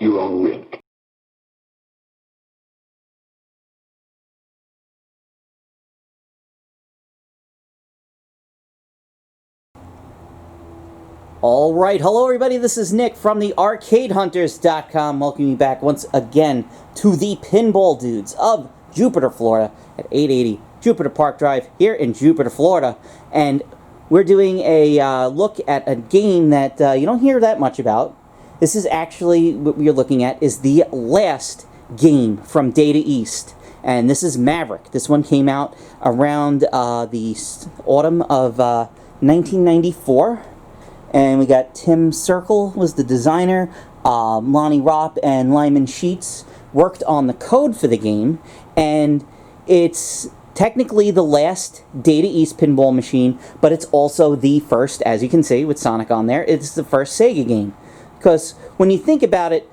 your own risk. Alright, hello everybody, this is Nick from the ArcadeHunters.com, welcoming you back once again to the Pinball Dudes of Jupiter, Florida, at 880 Jupiter Park Drive here in Jupiter, Florida. And we're doing a look at a game that you don't hear that much about. This is actually, what we're looking at, is the last game from Data East. And this is Maverick. This one came out around the autumn of 1994. And we got Tim Circle was the designer, Lonnie Ropp and Lyman Sheets worked on the code for the game, and it's technically the last Data East pinball machine, but it's also the first, as you can see with Sonic on there, it's the first Sega game. Because when you think about it,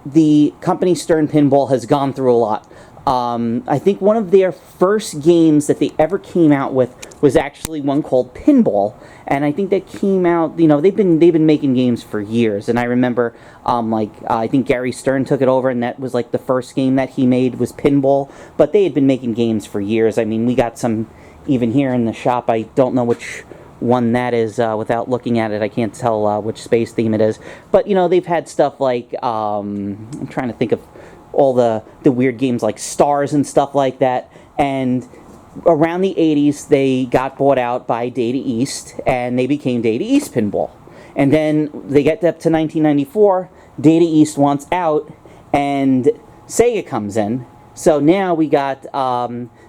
the company Stern Pinball has gone through a lot. I think one of their first games that they ever came out with was actually one called Pinball, and I think that came out, you know, they've been making games for years, and I remember, I think Gary Stern took it over, and that was like the first game that he made was Pinball, but they had been making games for years. I mean, we got some even here in the shop. I don't know which one that is without looking at it. I can't tell which space theme it is, but, you know, they've had stuff like, I'm trying to think of all the weird games like Stars and stuff like that, and around the 80s they got bought out by Data East and they became Data East Pinball, and then they get up to 1994, Data East wants out and Sega comes in, so now we got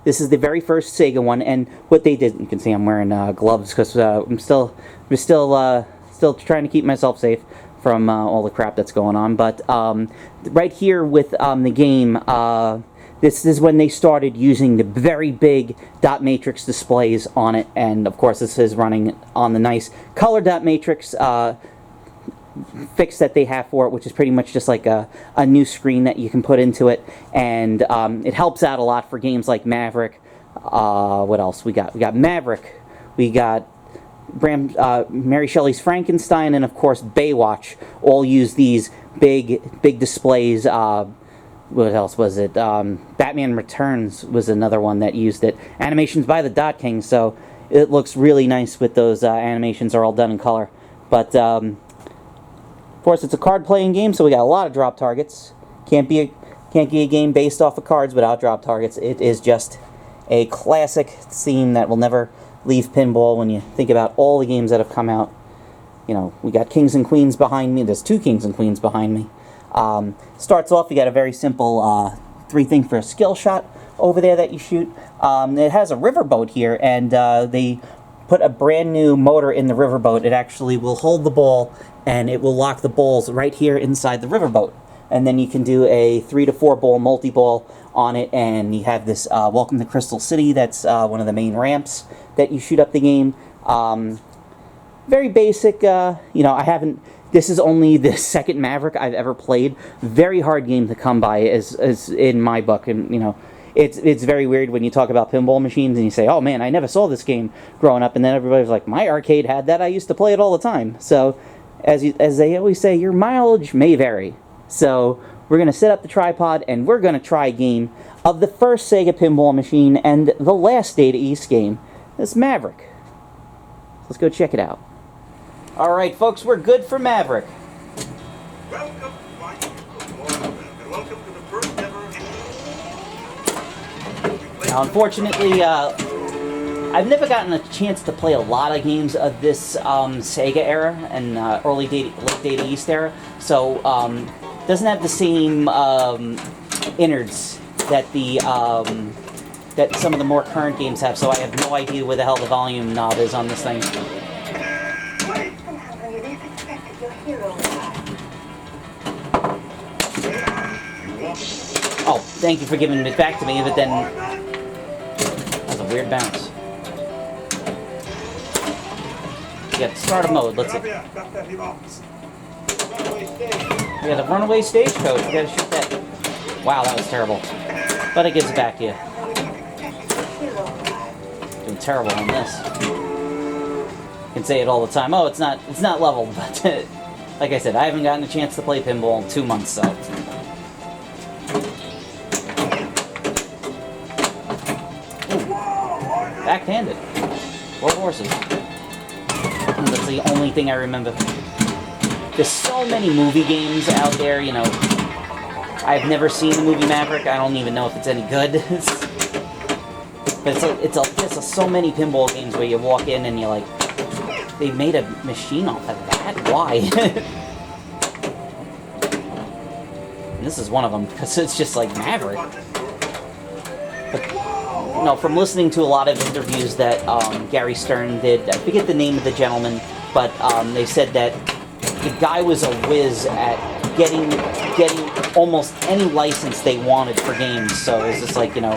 this is the very first Sega one, and what they did, you can see I'm wearing gloves because I'm still trying to keep myself safe from all the crap that's going on, but right here with the game, this is when they started using the very big dot matrix displays on it, and of course this is running on the nice color dot matrix fix that they have for it, which is pretty much just like a new screen that you can put into it, and it helps out a lot for games like Maverick. What else we got? We got Maverick, we got Mary Shelley's Frankenstein, and of course Baywatch all use these big displays. What else was it? Batman Returns was another one that used it. Animations by the Dot King, so it looks really nice with those animations are all done in color. But of course it's a card playing game, so we got a lot of drop targets. Can't be a game based off of cards without drop targets. It is just a classic theme that will never leave pinball when you think about all the games that have come out. You know, we got Kings and Queens behind me. There's 2 Kings and Queens behind me. Starts off, you got a very simple 3 thing for a skill shot over there that you shoot. It has a riverboat here, and they put a brand new motor in the riverboat. It actually will hold the ball, and it will lock the balls right here inside the riverboat. And then you can do a 3 to 4 ball multi-ball on it, and you have this Welcome to Crystal City. That's one of the main ramps that you shoot up the game. Very basic. You know, this is only the second Maverick I've ever played. Very hard game to come by, as in my book. And you know, it's very weird when you talk about pinball machines and you say, "Oh man, I never saw this game growing up," and then everybody's like, "My arcade had that. I used to play it all the time." So, as they always say, your mileage may vary. So we're going to set up the tripod, and we're going to try a game of the first Sega pinball machine and the last Data East game. This Maverick. Let's go check it out. Alright folks, we're good for Maverick. Welcome, and welcome to the first ever. Now unfortunately, I've never gotten a chance to play a lot of games of this Sega era and late Data East era, so doesn't have the same innards that that some of the more current games have, so I have no idea where the hell the volume knob is on this thing. Oh, thank you for giving it back to me, but then that's a weird bounce. You got starter mode, let's see. We got a runaway stagecoach, we gotta shoot that. Wow, that was terrible. But it gives it back to you. Doing terrible on this. You can say it all the time. Oh, it's not leveled, but Like I said, I haven't gotten a chance to play pinball in 2 months, so. Ooh. Backhanded. 4 horses. And that's the only thing I remember. There's so many movie games out there, you know. I've never seen the movie Maverick. I don't even know if it's any good. But there's so many pinball games where you walk in and you're like, they made a machine off of that? Why? And this is one of them, because it's just like Maverick. But, you know, from listening to a lot of interviews that Gary Stern did, I forget the name of the gentleman, but they said that the guy was a whiz at getting almost any license they wanted for games. So it's just like, you know,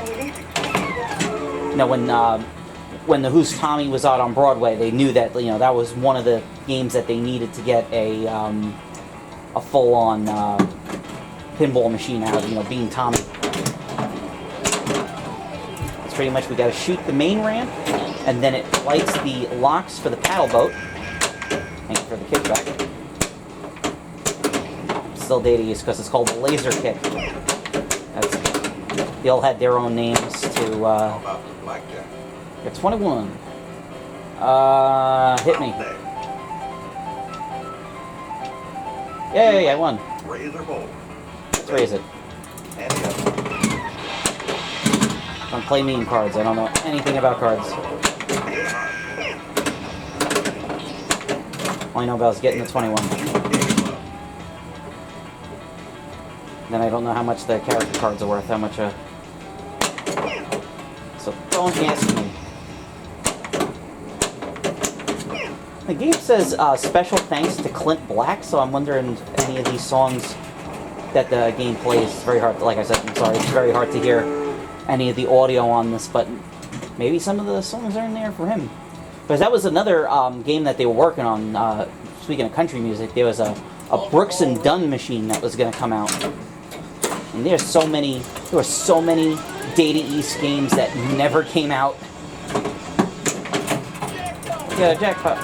when the Who's Tommy was out on Broadway, they knew that, you know, that was one of the games that they needed to get a full-on pinball machine out of, you know, being Tommy. It's pretty much, we got to shoot the main ramp, and then it lights the locks for the paddle boat. Thank you for the kickback. Still Data East because it's called the Laser Kick. They all had their own names to. It's 21. Hit me. Yay, I won. Let's raise it. Don't play me in cards. I don't know anything about cards. All I know about is getting the 21. Then I don't know how much the character cards are worth, how much so don't ask me. The game says special thanks to Clint Black, so I'm wondering if any of these songs that the game plays, it's very hard, like I said, I'm sorry, it's very hard to hear any of the audio on this, but maybe some of the songs are in there for him. Because that was another game that they were working on, speaking of country music, there was a Brooks and Dunn machine that was going to come out. And there were so many Data East games that never came out. Yeah, jackpot.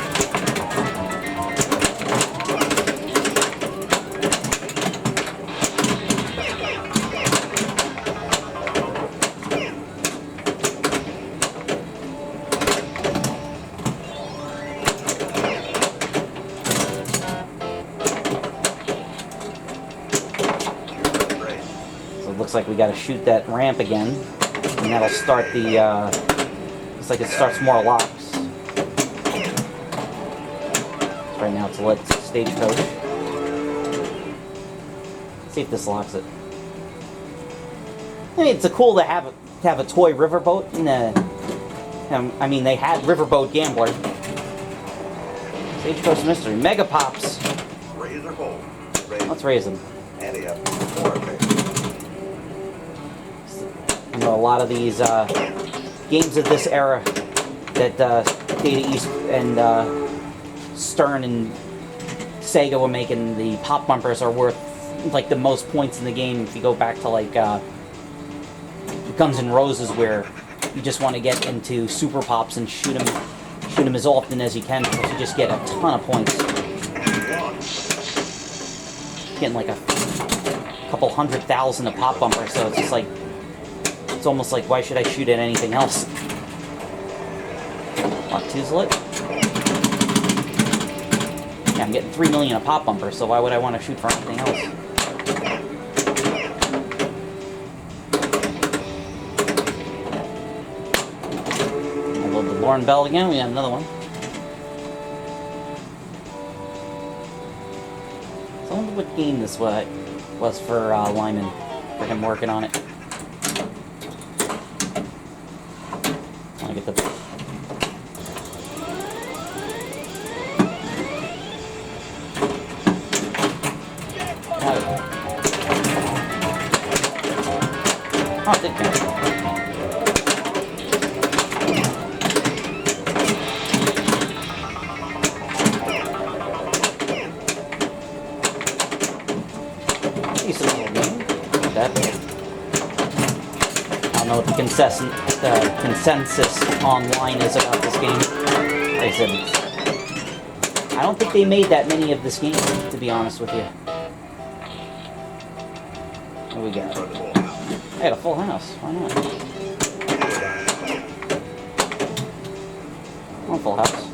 Looks like we got to shoot that ramp again, and that'll start the. Looks like it starts more locks. Right now it's a lit stagecoach. Let's see if this locks it. I mean, it's cool to have a toy riverboat. I mean, they had Riverboat Gambler. Stagecoach Mystery, Mega Pops. Let's raise them. You know, a lot of these games of this era that Data East and Stern and Sega were making, the pop bumpers are worth like the most points in the game. If you go back to like Guns N' Roses, where you just want to get into super pops and shoot them as often as you can because you just get a ton of points. Getting like a couple 100,000 a pop bumper, so it's just like. It's almost like, why should I shoot at anything else? Lock 2's lit. Yeah, I'm getting 3 million a pop bumper, so why would I want to shoot for anything else? I'll load the Lauren Bell again. We got another one. So I wonder what game this was for Lyman, for him working on it. I get the oh, it did count. Decent little game. That. I don't know what the consensus online is about this game. Like I said, I I don't think they made that many of this game, to be honest with you. What we got? I got a full house. Why not? I want a full house.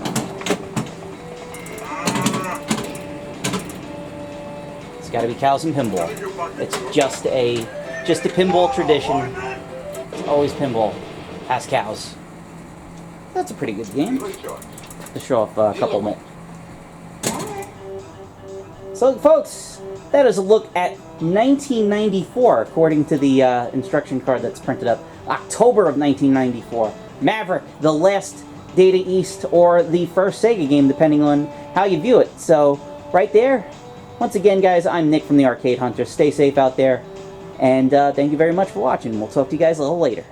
It's got to be cows and pinball. It's just a pinball tradition. It's always pinball has cows. That's a pretty good game. To show off a couple more. So, folks, that is a look at 1994, according to the instruction card that's printed up. October of 1994. Maverick, the last Data East, or the first Sega game, depending on how you view it. So, right there. Once again, guys, I'm Nick from the Arcade Hunters. Stay safe out there. And thank you very much for watching. We'll talk to you guys a little later.